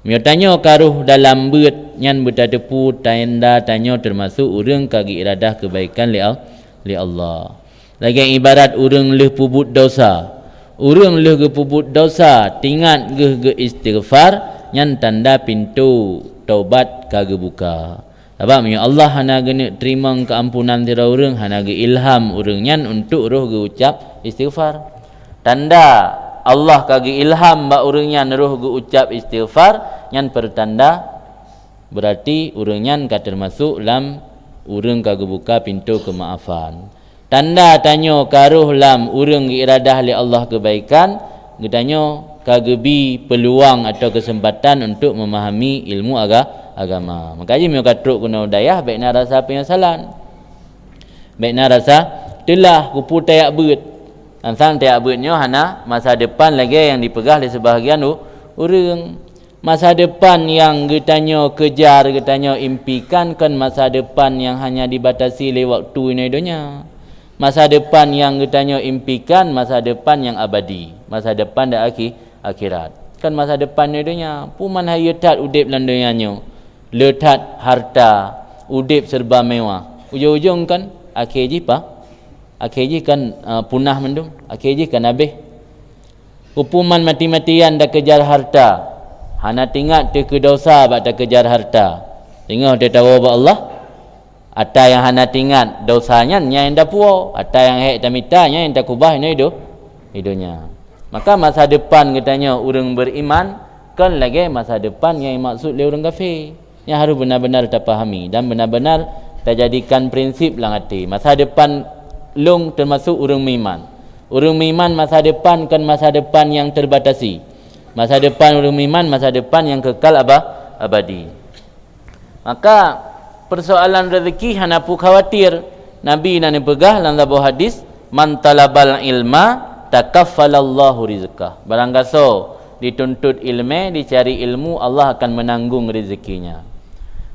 Mio tanyo karuh dalam beut nyan bertadepu tanda tanyo termasuk urang kagi iradah kebaikan li Allah. Lagi ibarat urang leh pubut dosa. Urang leh ge pubut dosa, tingat ge istighfar, nyan tanda pintu taubat kage buka. Sebab ya Allah hana gena terima keampunan tira urang, hana ge ilham urang nyan untuk roh ge ucap istighfar. Tanda Allah kage ilham ba urang nyan roh ge ucap istighfar, nyan pertanda berarti urang nyan ka termasuk lam urang kage buka pintu kemaafan. Tanda tanyo karuh lam urang iradah li Allah kebaikan, gedanyo kagebi peluang atau kesempatan untuk memahami ilmu agama. Makanya mio katruk guna dayah baikna rasa penyesalan. Baikna rasa telah kupu tayak beut. Ansang tayak beutnyo hana masa depan lagi yang dipegah oleh sebahagian urang. Masa depan yang getanyo kejar, getanyo impikan kan masa depan yang hanya dibatasi oleh waktu ini dunia. Masa depan yang getanyo impikan masa depan yang abadi, masa depan dak akhirat. Kan masa depan ni dunia, puman hayatat udip lan dunianyo. Letat harta, udip serba mewah. Ujung-ujung kan akhir ji pa? Akhir ji kan punah mendung, akhir ji kan habis. Puman mati-matian dak kejar harta. Hana tingat te ke dosa bak dak kejar harta. Tengok dia tahu ba Allah. Ada yang hana tingat dosanya yang dah puas, ada yang hek tamitanya yang dah kubah ini hidupnya. Maka masa depan katanya orang beriman kan lagi masa depan yang maksud le orang kafir. Yang harus benar-benar terpahami dan benar-benar terjadikan prinsip lang hati. Masa depan long termasuk orang beriman. Orang beriman masa depan kan masa depan yang terbatasi. Masa depan orang beriman masa depan yang kekal abadi. Maka persoalan rezeki hana pu khawatir. Nabi nani pegah dalam sebuah hadis, man talabal ilma takaffalallahu rizqah. Barang kaso dituntut ilmu, dicari ilmu, Allah akan menanggung rezekinya.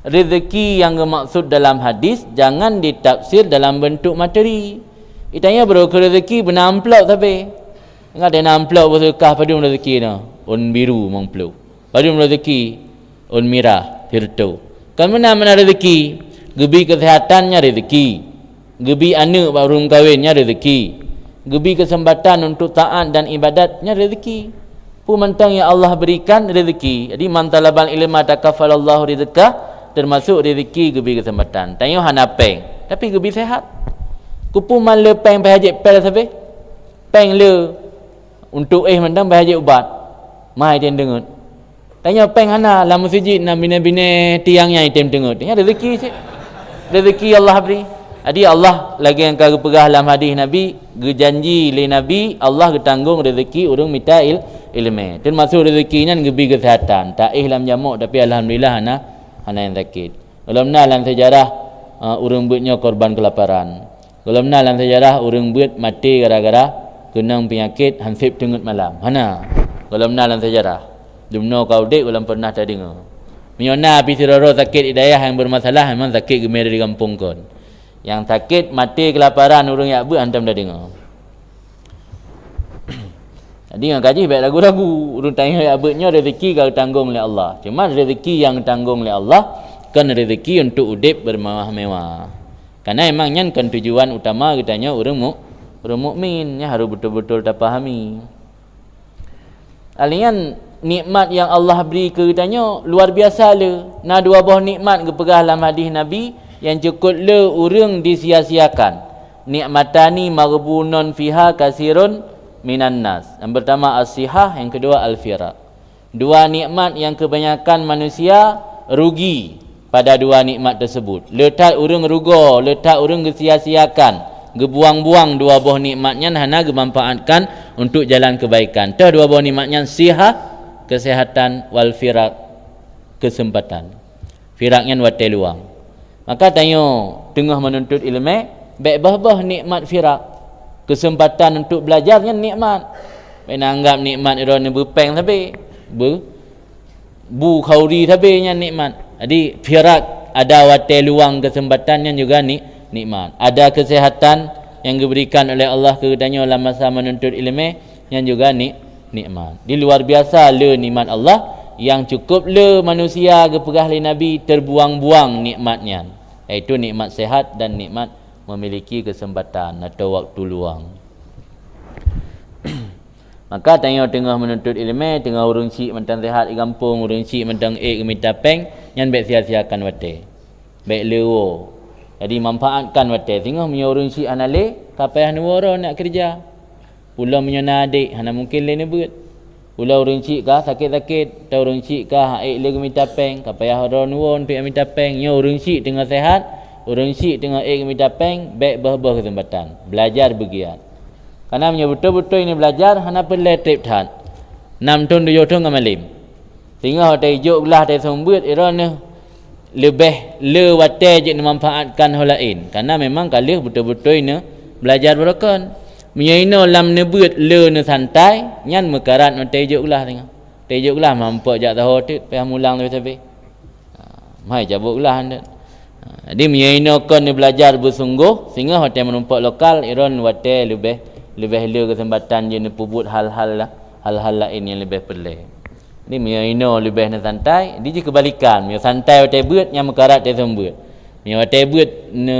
Rezeki yang dimaksud dalam hadis jangan ditafsir dalam bentuk materi. Itanya bro ke rezeki benar amplop tapi. Ingat ada amplop bersedekah pada rezeki no. On biru mangplop. Pada rezeki on mirah firto. Kan mana-mana rezeki, gebi kesehatannya rezeki, gebi anak baru kahwinnya rezeki, gebi kesempatan untuk taat dan ibadatnya rezeki. Pemantang yang Allah berikan rezeki. Jadi man talabal ilma takaffalallahu rizqah, termasuk rezeki gebi kesempatan. Tanya hana peng, tapi gebi sehat. Kupu man le peng bahajik pel sabe. Peng le untuk mentang bahajik ubat. Mai dia dengar. Tanya peng hana dalam masjid nak bina-bina tiangnya item tengok. Tanya rezeki sih. Rezeki Allah beri. Jadi Allah lagi yang kau pegah dalam hadis Nabi, gejanji le Nabi Allah getanggung rezeki orang minta ilmu. Termasuk rezekinya gebi kesehatan. Tak dalam jamuk tapi alhamdulillah hana yang sakit. Kalau benar dalam sejarah orang buatnya korban kelaparan. Kalau benar dalam sejarah orang buat mati gara-gara kena penyakit hansip tengok malam. Hana. Kalau benar dalam sejarah. Dumno kau dek ulang pernah tak dengar. Miona api siroro sakit hidayah yang bermasalah memang sakit gemar di kampung kon. Yang sakit mati kelaparan orang yak buat antam dah dengar. Jadi yang kaji baik ragu-ragu urun tanya yak buatnya rezeki kau tanggung oleh Allah. Cuma rezeki yang tanggung oleh Allah kan rezeki untuk udip bermewah-mewah. Karena emangnya kan tujuan utama katanya orang mukmin nya harus betul-betul terpahami. Alian nikmat yang Allah beri ke katanya luar biasa le. Nah dua buah nikmat ke pegah dalam hadis Nabi yang cukup le urang disia-siakan. Nikmatani maghbunun fiha kasirun minan nas. Yang pertama as-sihah, yang kedua al-firaq. Dua nikmat yang kebanyakan manusia rugi pada dua nikmat tersebut. Letak urang rugo, letak urang sia-siakan. Gebuang-buang dua buah nikmatnya hana gemanfaatkan untuk jalan kebaikan. Tah dua buah nikmatnya sihah kesehatan wal firaq kesempatan. Firaqnya watai luang. Maka tanya tengah menuntut ilmu baik bah nikmat firaq. kesempatan untuk belajarnya nikmat. Kena anggap nikmat irona berpeng tapi bu khauri tapi nya nikmat. Jadi firak ada wate luang kesempatannya juga nikmat. Ada kesehatan yang diberikan oleh Allah kepadanya dalam masa menuntut ilmu yang juga nikmat. Di luar biasa le nikmat Allah yang cukup le manusia keperah le Nabi terbuang-buang nikmatnya. Iaitu nikmat sehat dan nikmat memiliki kesempatan atau waktu luang. Maka tengah menuntut ilmu, tengah urung cik mentang sehat di kampung, urung cik mentang minta peng, yang baik sia-siakan wate. Baik lewo. Jadi manfaatkan wate. Tengah punya urung cik anale, kapai hana wara nak kerja. Pulau punya adik, hana mungkin le nebut. Pulau urung cik kah sakit-sakit, atau urung cik kah le minta peng, kapai hara nuwon pi minta peng. Nya urung cik tengah sehat, urung cik tengah minta peng, baik bah-bah kesempatan. Belajar begiat. Karena punya betul-betul ini belajar hana perlu trip tan. 6 tahun 7 tahun ngamalim. Sehingga hotel hijau belah hotel sombut irana lebih le wate je memanfaatkan hal lain. Karena memang kalau betul-betul ini belajar berkan. Menyaina lam nebut le ne santai nyan mekarat hotel hijau belah tengah. Hotel hijau belah mampak jak tahu tit payah mulang tu tapi. Mai jabuk belah anda. Jadi menyaina kan belajar bersungguh sehingga hotel menumpak lokal iron wate lebih le kesempatan je pubut hal-hal lain yang lebih perlu. Ni mio lebih na santai, dia je kebalikan. Mio santai wate beut yang mekarat te sembut. Mio wate beut ne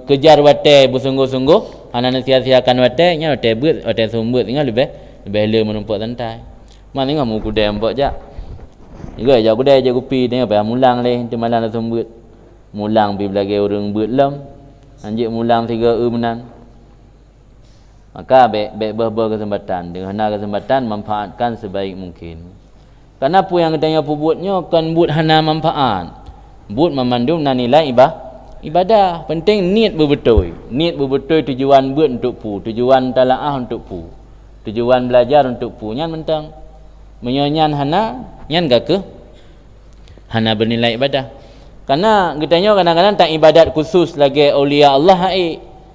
kejar wate bersungguh-sungguh, hana na sia-siakan wate nya wate beut wate sembut tinggal lebih le menumpak santai. Man tengok mu kudai empok jak. Juga jak kudai je kupi tengok payah mulang le tu malam na sembut. Mulang pi belage urang beut lem. Anjik mulang 3 menan. Maka baik kesempatan. Dengan kesempatan manfaatkan sebaik mungkin. Karena apa yang katanya pubutnya kan but hana manfaat. But memandum dan nilai ibadah. Penting niat berbetul. Niat berbetul tujuan but untuk pu. Tujuan talaah untuk pu. Tujuan belajar untuk pu. Nyan mentang. Menyanyan hana. Nyan gak hana bernilai ibadah. Karena katanya kadang-kadang tak ibadat khusus lagi awliya Allah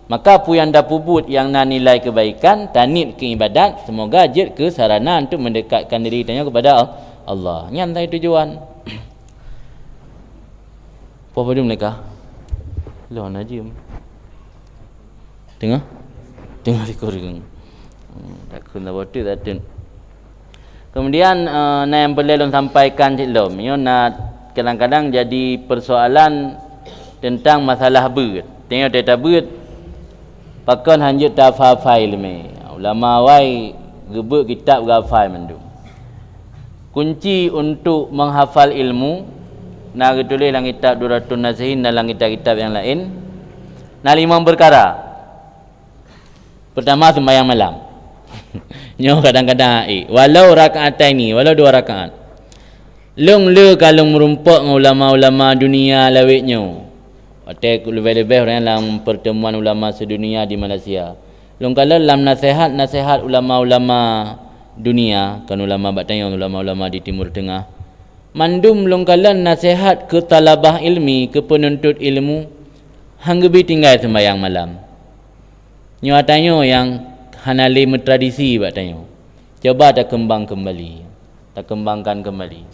maka apa yang dah pubut yang nak nilai kebaikan, tanit ke ibadat, semoga jid ke sarana untuk mendekatkan diri kita kepada Allah. Nyan tai tujuan. Apa pada mereka? Loh najim. Tengah dikurung. Tak kena botu tak tun. Kemudian yang perlu sampaikan cilom, yo nak kadang-kadang jadi persoalan tentang masalah beut. Tengok data beut pakan hanjut tafafai leme. Ulama wai gebuk kitab gafai mendung. Kunci untuk menghafal ilmu nak ditulis dalam kitab Duratun Nasihin dalam kitab-kitab yang lain. Nak 5 perkara. Pertama sembahyang malam. Nyo kadang-kadang walau rakaat ini, walau 2 rakaat. Long le kalau merumpak dengan ulama-ulama dunia lawitnya. Atek lebih-lebih orang dalam pertemuan ulama sedunia di Malaysia. Long kalau dalam nasihat ulama-ulama dunia, kan ulama batang ulama-ulama di Timur Tengah. Mandum long kalau nasihat ke talabah ilmi, ke penuntut ilmu, hanggebi tinggal sembahyang malam. Nyo atanyo yang hanali tradisi batang. Coba tak kembangkan kembali.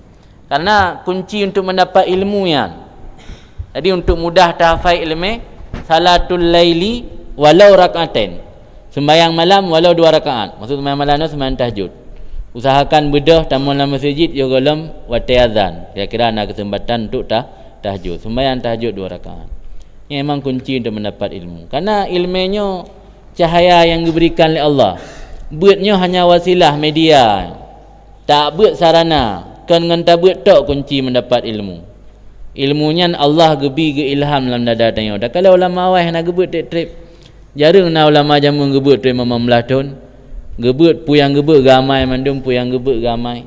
Karena kunci untuk mendapat ilmu yang jadi untuk mudah tahfaz ilmu, salatul laili walau rakaatain. Sembahyang malam walau 2 rakaat. Maksud sembahyang malam itu sembahyang tahajud. Usahakan bedah tamu dalam masjid yo golem wate azan. Kira-kira ada kesempatan untuk tahajud. Sembahyang tahajud 2 rakaat. Ini memang kunci untuk mendapat ilmu. Karena ilmunya cahaya yang diberikan oleh Allah. Beutnya hanya wasilah media. Tak beut sarana. Kan dengan tak beut tok kunci mendapat ilmu. Ilmunya Allah gebi ke ilham dalam dada tanya. Dah kalau ulama awal nak gebut trip. Jarang nak ulama jamu gebut trip 15 tahun. Gebut puyang gebut gamai mandum puyang gebut gamai.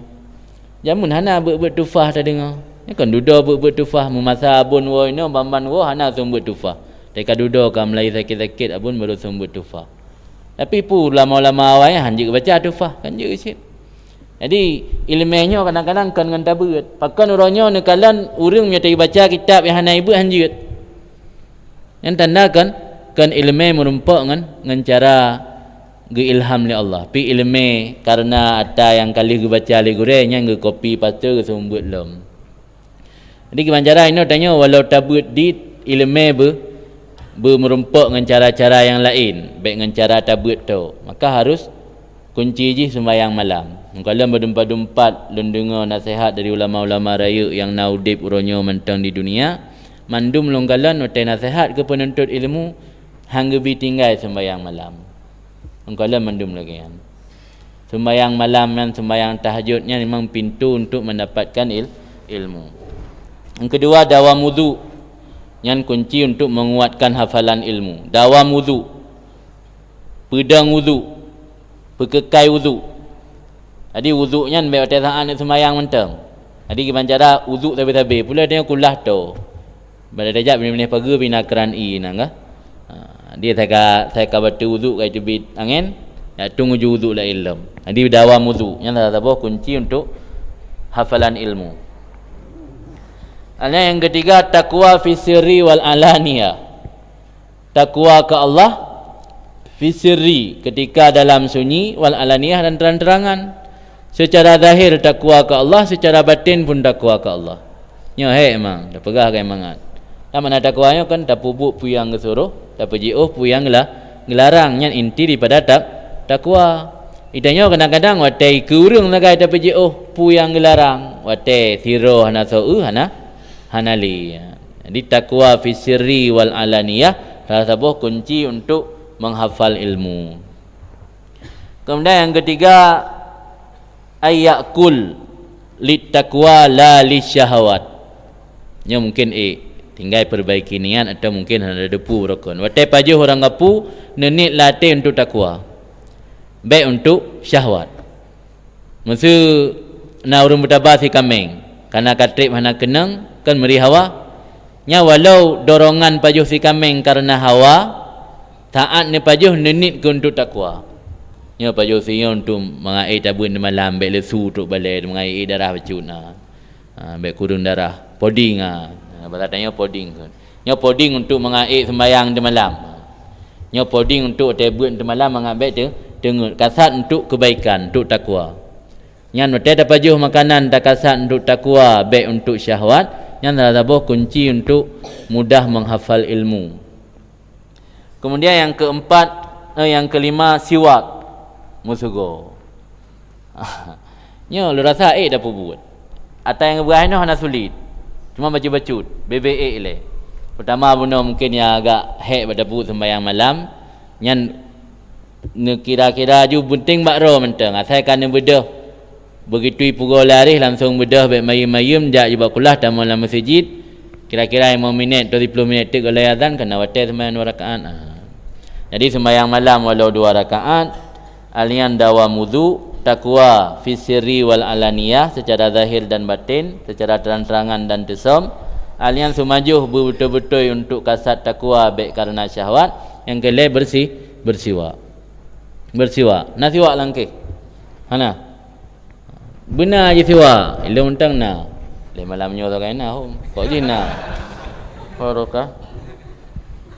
Jamun hana bet tufah tak dengar. Ni kan duda bet tufah memasa abun wo ino bamban wo hana sombut tufah. Teka duda kam lai sakit-sakit abun baru sombut tufah. Tapi pu ulama-ulama awal hanjik baca tufah kan je isit. Jadi ilmunya kadang-kadang kan dengan tabut. Pakan orangnya nekalan urang menyertai baca kitab yang hana ibu hanjut. Yang tanda kan ilmu merumpak dengan cara ge ilham li Allah pi ilme karena ada yang kali ge baca li gorenya ge kopi patu ge sumbut lom. Jadi kemancara ini tanya walau tabut di ilme merumpak dengan cara-cara yang lain baik dengan cara tabut tu, maka harus kunci je sembahyang malam. Kalau berdumpat-dumpat dengar nasihat dari ulama-ulama raya yang naudip uronyo mentang di dunia, mandum longgalan utai nasihat ke penuntut ilmu hangga bi tinggal sembahyang malam. Kalau mandum lagi kan. Sembahyang malam dan sembahyang tahajudnya memang pintu untuk mendapatkan ilmu. Yang kedua, dawam wudu. Yang kunci untuk menguatkan hafalan ilmu. Dawam wudu. Pedang wudu. Pekekai wudu. Jadi wuduknya baik otak saat nak sembahyang mentang. Jadi gimana cara wuduk tapi pula dia kulah tu. Pada dajak benih-benih pagi bina keran i nangga. Dia saya ka batu wuduk kai tubit angin. Ya tunggu ju wuduk la ilmu. Jadi dawam wuduk. Yang apa kunci untuk hafalan ilmu. Yang ketiga, takwa fi sirri wal alaniya. Takwa ke Allah fi sirri, ketika dalam sunyi, wal alaniyah, dan terang-terangan. Secara zahir takwa ke Allah, secara batin pun takwa ke Allah. Nya emang dah pegah kan mangat. Mana takwanya kan tak pubuk puyang ke suruh, tak pejiuh puyang ngelarang. Nya inti daripada takwa. Idanya kadang-kadang watai kurung lagai tak pejiuh puyang ngelarang. Watai thiroh hana sau hanali. Jadi takwa fi sirri wal alaniyah salah satu kunci untuk menghafal ilmu. Kemudian yang ketiga, ayakul lit taqwa la lisyahawat. Nya mungkin tinggal perbaiki niat atau mungkin ada depu rokon. Watai pajuh orang gapu nenit latih untuk takwa. Baik untuk syahwat. Masa na urang bertabah si kameng, karena katrip hana kenang kan meri hawa. Nya walau dorongan pajuh si kameng karena hawa, taat ni pajuh nenit ke untuk takwa. Nya pajuh si untuk mengai tabun di malam baik lesu untuk balai mengai darah bacuna. Baik kurun darah poding Bahasa poding kan. Nya poding untuk mengai sembahyang di malam. Nya poding untuk tabun di malam mengambil tu dengar kasat untuk kebaikan, untuk takwa. Nya note ada pajuh makanan tak kasat untuk takwa, baik untuk syahwat. Yang adalah kunci untuk mudah menghafal ilmu. Kemudian yang keempat, yang kelima, siwak musugo. Nya lu rasa dah buat. Atau yang berakhir hana sulit. Cuma baca-bacut, BBA le. Pertama benda mungkin yang agak pada buat sembahyang malam. Yang kira-kira ju penting bakro mentang. Asal kan bedah. Begitu pukul lari langsung bedah baik mayum-mayum jak juga kulah tamu dalam masjid. Kira-kira 5 minit 20 minit kalau azan kena watai sembahyang 2 rakaat. Jadi sembahyang malam walau 2 rakaat, alian dawam wudu, takwa fi sirri wal alaniyah, secara zahir dan batin, secara terang-terangan dan tesam. Alian sumajuh betul-betul untuk kasat takwa baik karena syahwat. Yang kelai bersiwak. Nasiwak langkih. Hana benar je siwa ilmu tang na le malamnya tu kan na kok jina horoka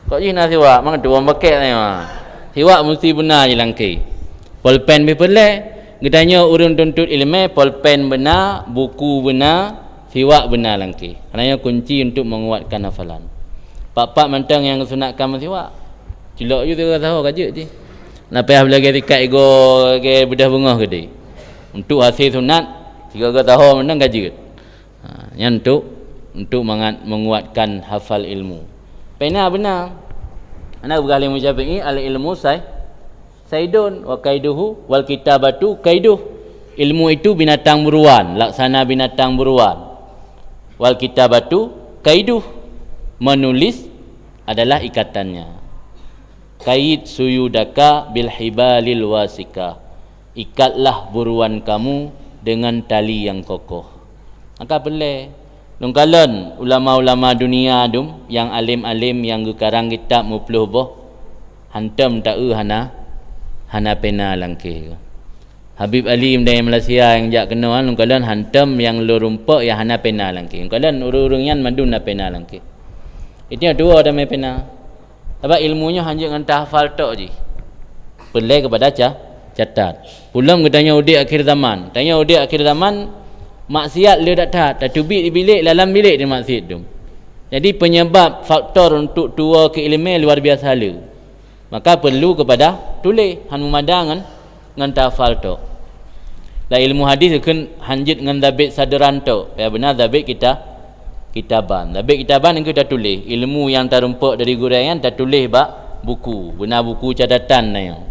kok jina siwa mang dua paket ni siwa mesti benar je langki pulpen bepele gedanya urang tuntut ilmu pulpen benar buku benar siwa benar langki kerana kunci untuk menguatkan hafalan pak-pak mantang yang sunatkan siwa cilok je tu tahu kajak je napeh lagi tikat ego ke bedah bunga gede. Untuk hasil sunat 3 tahun menang gaji. Yang untuk menguatkan hafal ilmu. Pena benar. Ana berkali Syafi'i al ilmu saidun wa kaiduhu wal kitabatu kaiduh. Ilmu itu binatang buruan, laksana binatang buruan. Wal kitabatu kaiduh. Menulis adalah ikatannya. Kait suyudaka bil hibalil wasikah. Ikatlah buruan kamu dengan tali yang kokoh. Maka boleh. Lungkalan ulama-ulama dunia dum yang alim-alim yang gekarang kitab mupluh boh hantam tak hana pena langkih. Habib Ali dari Malaysia yang jak kenal lungkalan hantam yang lu rumpak yang hana pena langkih. Lungkalan urung-urung yang mandun na pena langkih. Itu yang dua ada mai pena. Sebab ilmunya hanya dengan tahfal tok je. pelai kepada catat. Pulang katanya udik akhir zaman. Tanya udik akhir zaman, maksiat dia tak taat. Tak tubik di bilik, dalam bilik dia maksiat tu. Jadi penyebab faktor untuk tua keilmuan luar biasa le. Maka perlu kepada tulis han memadang ngan tafal tu. La ilmu hadis kan hanjit ngan dabit sadaran tu. Ya benar dabit kitaban. Dabit kitaban yang kita tulis. Ilmu yang terumpak dari guraian tak tulis bak buku. Benar buku catatan na yang.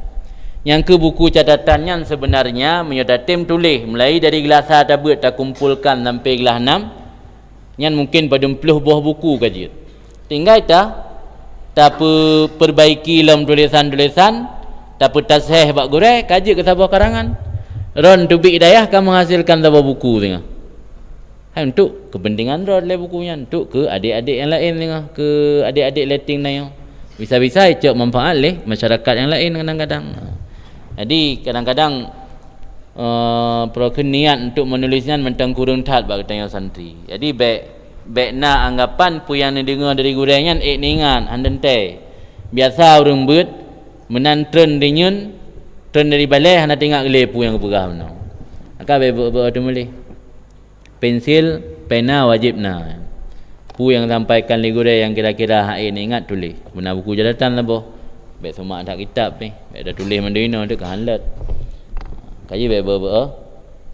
Yang ke buku catatannya sebenarnya menyodatim tulis mulai dari gelas tabut tak kumpulkan sampai gelas 6. Yang mungkin pada 40 buah buku kaji. Tinggal tak perbaiki dalam tulisan-tulisan, tak tasih bak gurai kaji ke sebuah karangan. Ron tubik hidayah kan menghasilkan sebuah buku tengah. Hai untuk kepentingan ron le bukunya, untuk ke adik-adik yang lain tengah, ke adik-adik letting na yang. Bisa-bisa cek manfaat le masyarakat yang lain kadang-kadang. Jadi kadang-kadang niat untuk menulisnya mentang kurung tat bak katanya santri. Jadi baik na anggapan pu yang dengar dari guraian ningan handente. Biasa orang bet menan tren dinyun tren dari balai hana tengok gele pu yang kepegah mano. Maka baik ada boleh. Pensil, pena wajib na. Pu yang sampaikan li gurai yang kira-kira hak ini ingat tulis. Benar buku catatan lah boh. Baik semua ada kitab ni. Baik ada tulis mandino ada kehanlat. Kaji baik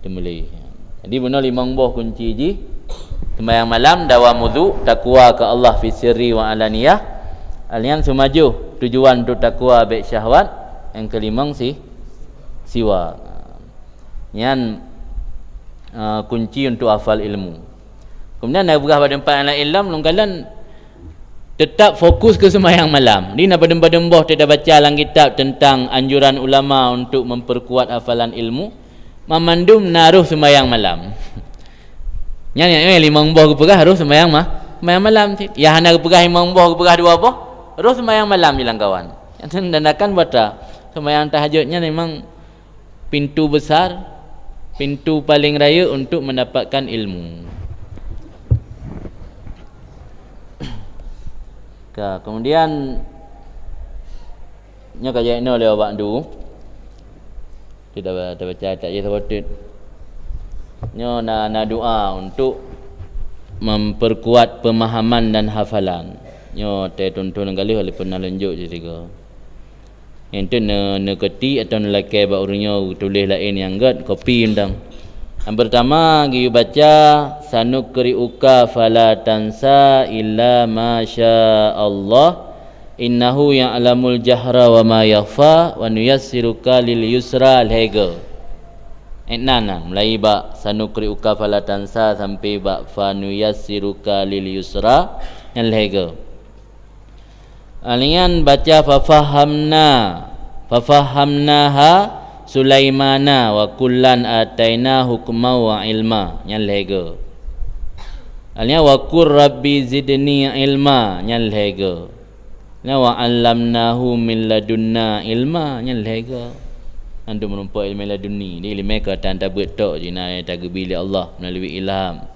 temeli. Jadi benar 5 buah kunci ji. Sembahyang malam, dawam wudu, takwa ke Allah fi sirri wa alaniyah. Alian sumaju tujuan untuk takwa baik syahwat. Yang kelima siwa. Yang kunci untuk hafal ilmu. Kemudian nak berah pada empat anak ilmu longgalan tetap fokus ke sembahyang malam. Ni nak pada boh tidak baca dalam kitab tentang anjuran ulama untuk memperkuat hafalan ilmu. Memandum naruh sembahyang malam. Nya 5 boh ke pegah harus sembahyang malam. Ya hana ke pegah 5 boh ke pegah 2 boh harus sembahyang malam bilang kawan. Yang dandakan buat sembahyang tahajudnya memang pintu besar, pintu paling raya untuk mendapatkan ilmu. Kemudian nya kajian oleh awak tu tidak baca tak je sebut nya na doa untuk memperkuat pemahaman dan hafalan nya te tuntun kali oleh pernah lanjut je tiga ente ne keti atau lelaki ba urunyo tulis lain yang gad kopi undang. Yang pertama kita baca sanukriuka fala tansa illa ma sya Allah innahu ya'lamul jahra wa ma yakhfa wa nuyassiruka lil yusra al-hega. Nana mulai ba sanukriuka fala tansa sampai ba fa nuyassiruka lil yusra al-hega. Alian baca fafahamnaha Sulaimana wa kullan ataina hukma wa ilma nyal hega. Alnya wa qur rabbi zidni ilma nyal hega. Na wa 'allamnahu min ladunna ilma nyal hega. Andu menumpa ilmu ladunni. Ni ilmu ka tan tabut tok je na tagbi li Allah melalui ilham.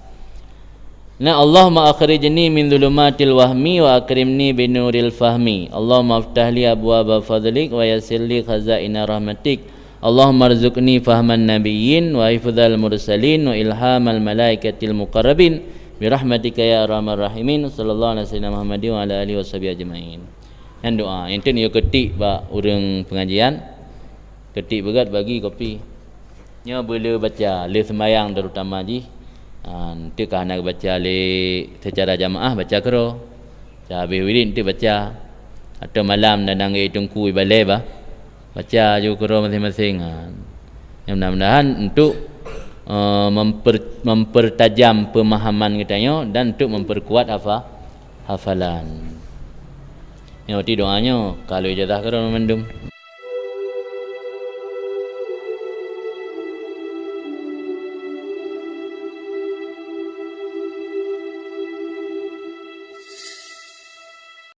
Na Allahumma akhrijni min dhulumatil wahmi wa akrimni binuril fahmi. Allahumma aftah li abwaaba fadlik wa yassir li khazaina rahmatik. Allahumma rzuqni fahman nabiyyin wa hifdzal mursalin wa ilhamal malaikatil muqarrabin bi rahmatika ya arhamar rahimin sallallahu alaihi wasallam Muhammadin wa ala alihi washabihi ajmain. Yang doa ente ni ketik ba urang pengajian ketik berat bagi kopi nya boleh baca le sembahyang terutama ji ente kah nak baca le secara jamaah baca kero habis wirid ente baca atau malam dadang tungku balai ba baca juga masing-masing. Yang mudah-mudahan untuk mempertajam pemahaman kita dan untuk memperkuat hafalan. Yang doanya kalau ijazah kerana mendum.